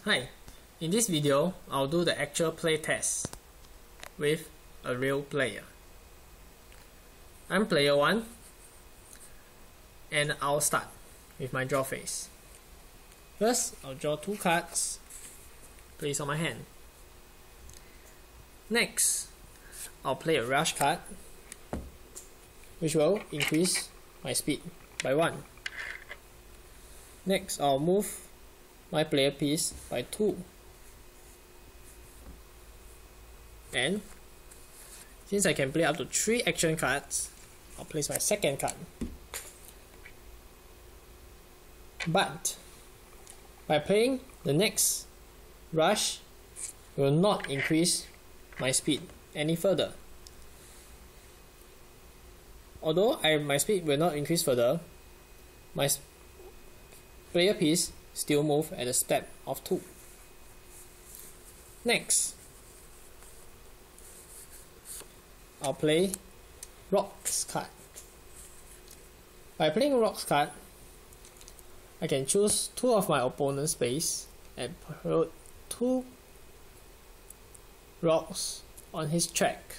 Hi, in this video I'll do the actual play test with a real player. I'm player 1 and I'll start with my draw phase. First, I'll draw 2 cards, place on my hand. Next, I'll play a rush card, which will increase my speed by 1. Next, I'll move my player piece by 2. And since I can play up to 3 action cards, I'll place my second card. But by playing the next rush will not increase my speed any further. Although my speed will not increase further, my player piece still move at a step of 2. Next, I'll play Rocks card. By playing Rocks card, I can choose 2 of my opponent's space and put 2 rocks on his track.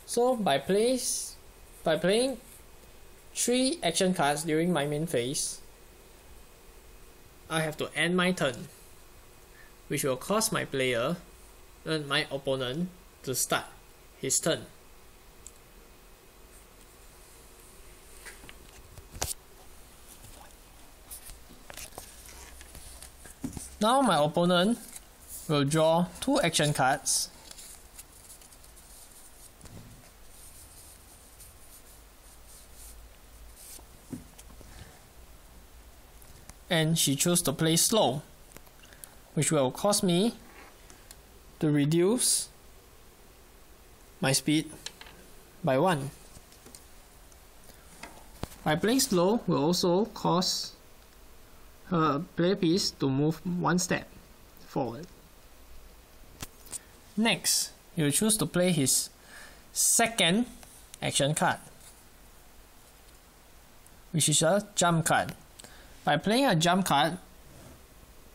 So by playing 3 action cards during my main phase, I have to end my turn, which will cause my opponent to start his turn. Now my opponent will draw 2 action cards . And she chose to play slow, which will cause me to reduce my speed by 1. By playing slow will also cause her player piece to move 1 step forward. Next, he'll choose to play his second action card, which is a jump card. By playing a jump card,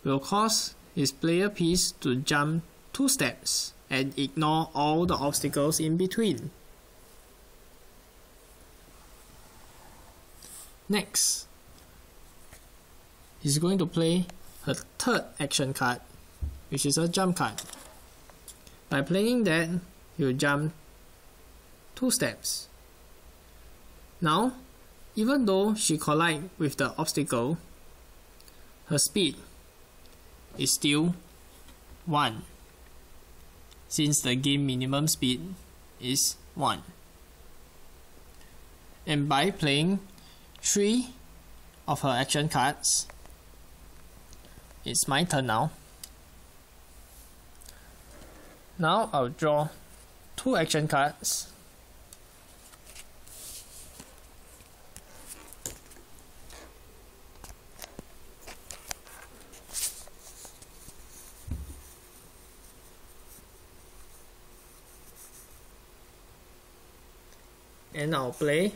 will cause his player piece to jump 2 steps and ignore all the obstacles in between. Next, he's going to play her third action card, which is a jump card. By playing that, he'll jump 2 steps. Now, even though she collides with the obstacle, her speed is still 1, since the game minimum speed is 1. And by playing 3 of her action cards, it's my turn now. Now I'll draw 2 action cards . And I'll play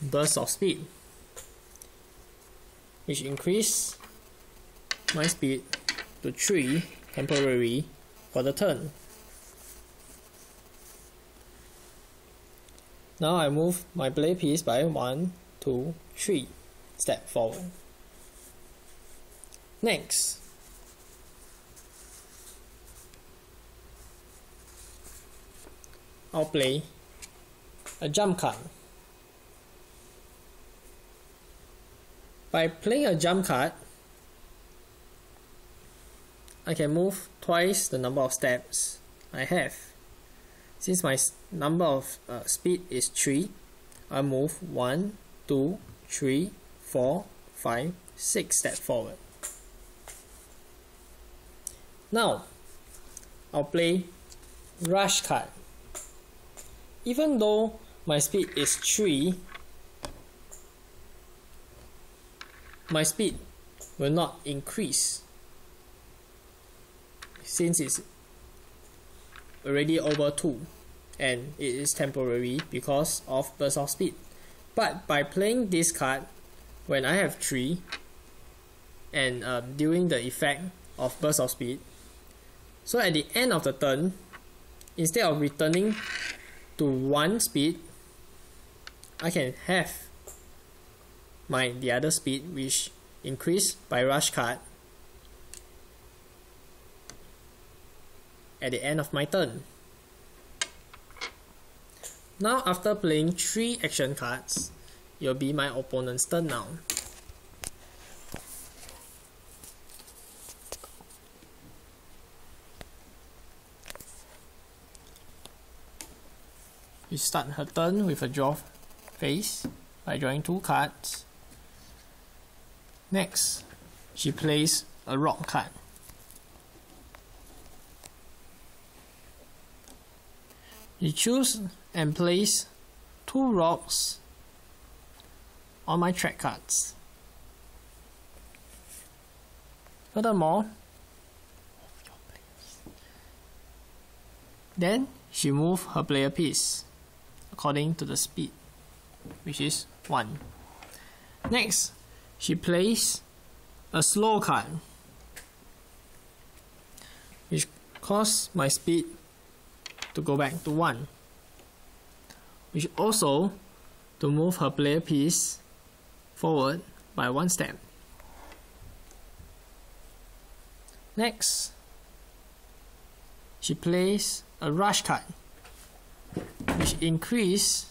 Burst of Speed, which increase my speed to 3 temporary for the turn. Now I move my player piece by 1, 2, 3 step forward. Next, I'll play a jump card. By playing a jump card, I can move twice the number of steps I have. Since my number of speed is 3, I move 1, 2, 3, 4, 5, 6 steps forward. Now, I'll play Rush card. Even though my speed is 3, my speed will not increase, since it's already over 2 and it is temporary because of burst of speed. But by playing this card, when I have 3, and during the effect of burst of speed. So at the end of the turn, instead of returning to 1 speed, I can have the other speed, which increased by rush card at the end of my turn. Now after playing 3 action cards, it will be my opponent's turn now. We start her turn with a draw phase by drawing 2 cards. Next, she plays a rock card. She chooses and plays 2 rocks on my track cards. Furthermore, then she moves her player piece according to the speed, which is 1. Next, she plays a slow card, which causes my speed to go back to 1, which also to move her player piece forward by 1 step. Next, she plays a rush card, which increases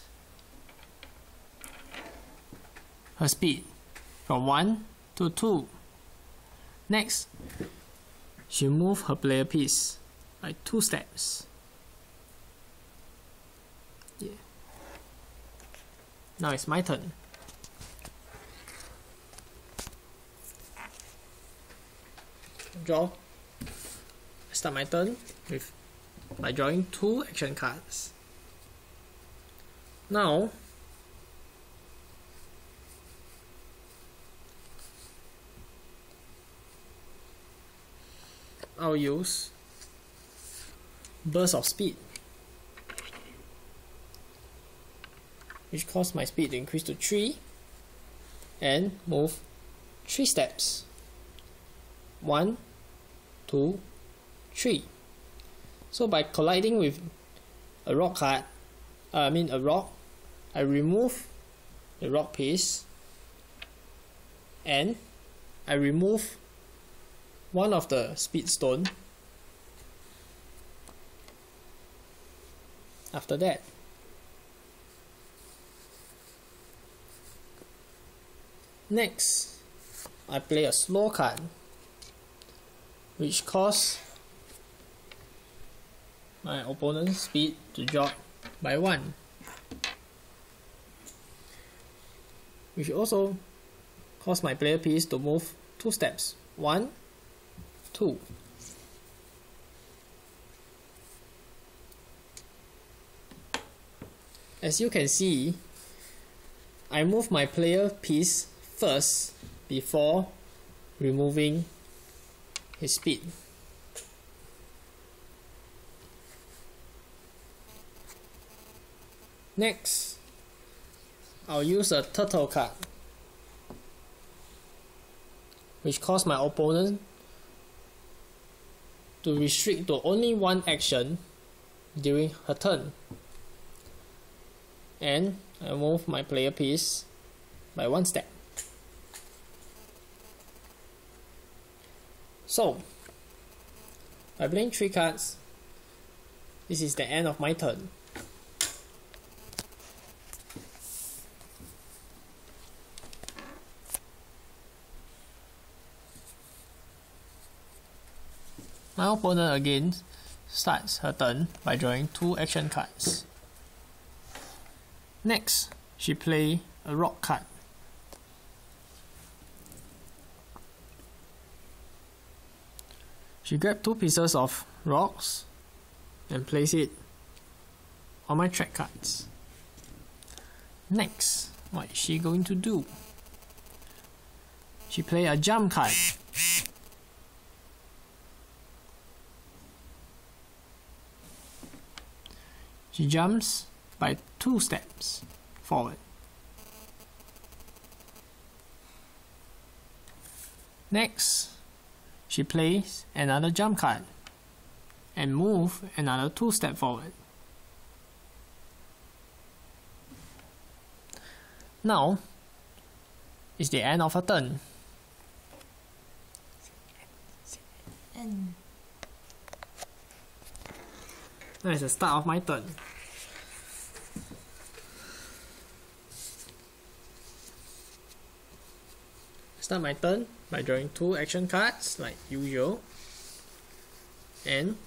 her speed from 1 to 2. Next, she moves her player piece by 2 steps. Yeah. Now it's my turn. Draw. I start my turn by drawing 2 action cards. Now, I'll use burst of speed, which causes my speed to increase to 3 and move 3 steps. 1, 2, 3. So by colliding with a rock card, a rock, I remove the rock piece and I remove one of the speed stone. After that, next, I play a slow card, which causes my opponent's speed to drop by 1, which also causes my player piece to move 2 steps. 1, 2. As you can see, I move my player piece first before removing his speed. Next, I'll use a turtle card, which causes my opponent to restrict to only 1 action during her turn. And I move my player piece by 1 step. So, by playing 3 cards, this is the end of my turn. My opponent again starts her turn by drawing 2 action cards. Next, she plays a rock card. She grabs 2 pieces of rocks and place it on my track cards. Next, what is she going to do? She plays a jump card. She jumps by 2 steps forward. Next, she plays another jump card and move another 2 steps forward. Now, it's the end of her turn. Now it's the start of my turn. Start my turn by drawing 2 action cards like usual, and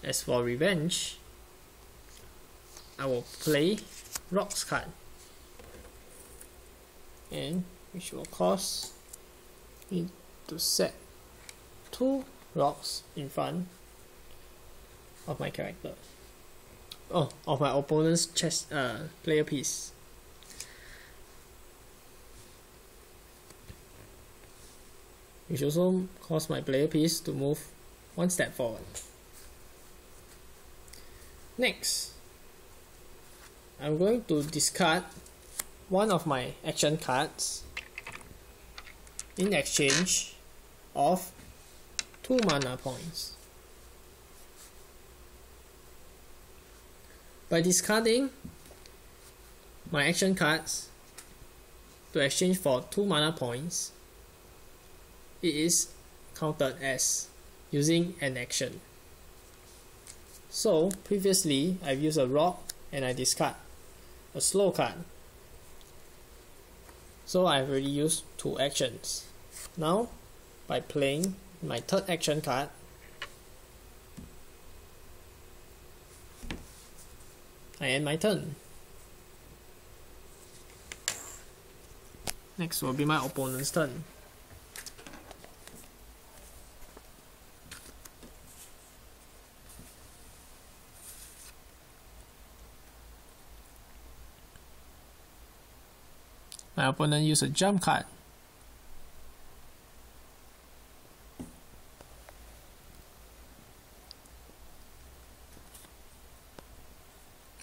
as for revenge, I will play rocks card, and which will cause me to set 2 rocks in front of my character. Oh, of my opponent's player piece. Which also cause my player piece to move 1 step forward. Next, I'm going to discard one of my action cards in exchange of 2 mana points. By discarding my action cards to exchange for 2 mana points, it is counted as using an action. So previously I've used a rock and I discard a slow card. So I've already used 2 actions. Now, by playing my 3rd action card, I end my turn. Next will be my opponent's turn. My opponent used a jump card.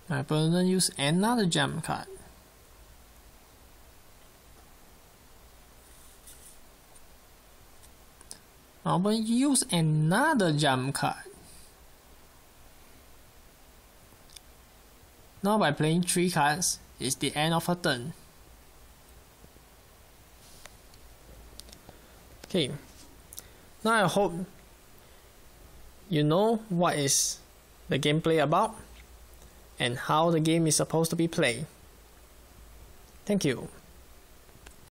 My opponent used another jump card. My opponent used another jump card. Now by playing 3 cards, it's the end of her turn. Okay, now I hope you know what is the gameplay about and how the game is supposed to be played. Thank you.